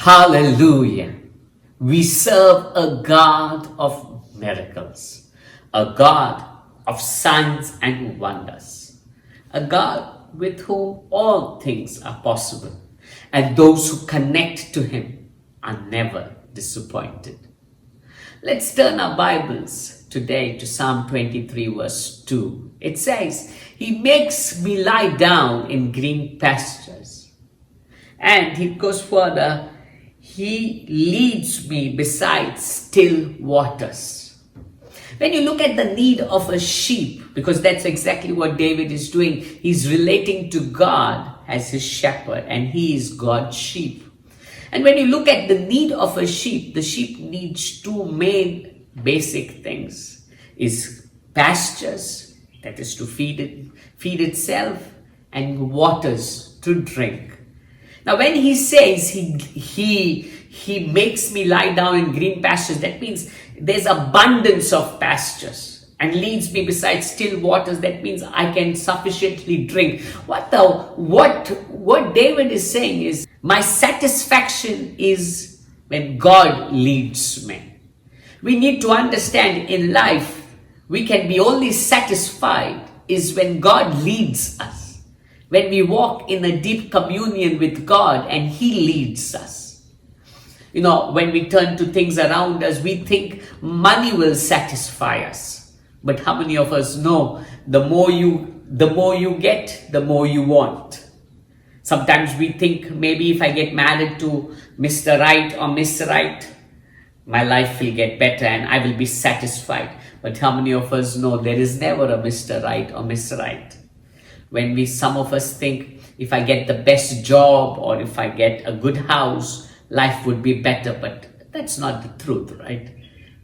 Hallelujah. We serve a God of miracles, a God of signs and wonders, a God with whom all things are possible, and those who connect to Him are never disappointed. Let's turn our Bibles today to Psalm 23, verse 2. It says, He makes me lie down in green pastures. And it goes further, He leads me beside still waters. When you look at the need of a sheep, because that's exactly what David is doing, he's relating to God as his shepherd, and he is God's sheep. And when you look at the need of a sheep, the sheep needs two main basic things. Is pastures, that is to feed itself, and waters to drink. Now when he says he makes me lie down in green pastures, that means there's abundance of pastures, and leads me beside still waters. That means I can sufficiently drink. What David is saying is, my satisfaction is when God leads me. We need to understand in life, we can be only satisfied is when God leads us. When we walk in a deep communion with God and He leads us. You know, when we turn to things around us, we think money will satisfy us. But how many of us know the more you get, the more you want? Sometimes we think maybe if I get married to Mr. Right or Miss Right, my life will get better and I will be satisfied. But how many of us know there is never a Mr. Right or Miss Right? When some of us think if I get the best job or if I get a good house, life would be better. But that's not the truth, right?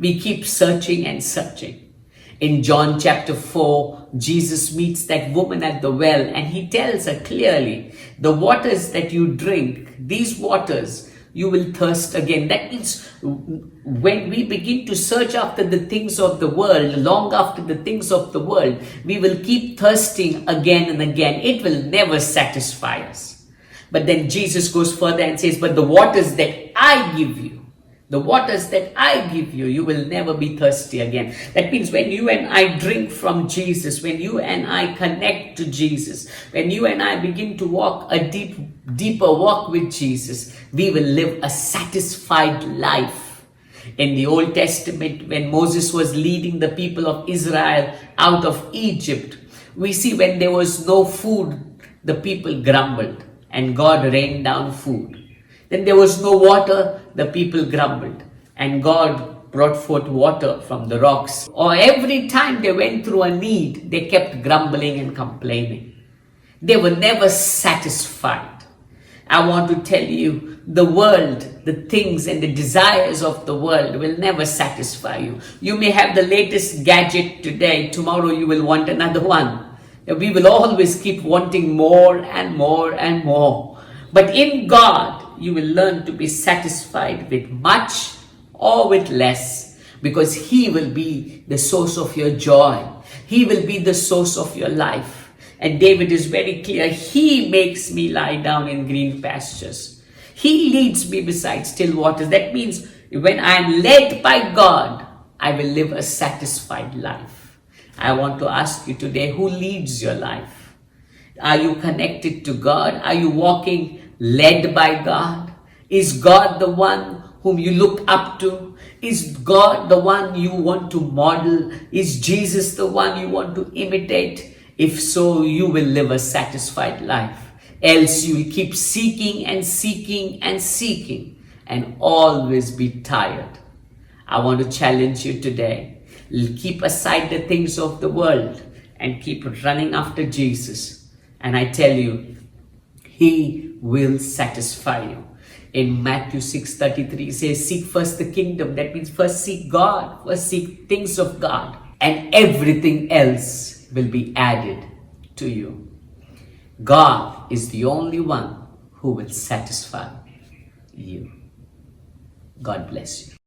We keep searching and searching. In John chapter 4, Jesus meets that woman at the well and He tells her clearly, the waters that you drink, these waters, you will thirst again. That means when we begin to search after the things of the world, long after the things of the world, we will keep thirsting again and again. It will never satisfy us. But then Jesus goes further and says, but the waters that I give you, the waters that I give you, you will never be thirsty again. That means when you and I drink from Jesus, when you and I connect to Jesus, when you and I begin to walk a deeper walk with Jesus, we will live a satisfied life. In the Old Testament, when Moses was leading the people of Israel out of Egypt, we see when there was no food, the people grumbled and God rained down food. Then there was no water, the people grumbled, and God brought forth water from the rocks. Or every time they went through a need, they kept grumbling and complaining. They were never satisfied. I want to tell you, the world, the things and the desires of the world will never satisfy you. You may have the latest gadget today, tomorrow you will want another one. We will always keep wanting more and more and more. But in God, you will learn to be satisfied with much or with less, because He will be the source of your joy. He will be the source of your life. And David is very clear. He makes me lie down in green pastures. He leads me beside still waters. That means when I am led by God, I will live a satisfied life. I want to ask you today, who leads your life? Are you connected to God? Are you walking led by God? Is God the one whom you look up to? Is God the one you want to model? Is Jesus the one you want to imitate? If so, you will live a satisfied life. Else you will keep seeking and seeking and seeking and always be tired. I want to challenge you today. Keep aside the things of the world and keep running after Jesus. And I tell you, He will satisfy you. In Matthew 6:33 says, seek first the kingdom. That means first seek God, first seek things of God, and everything else will be added to you. God is the only one who will satisfy you. God bless you.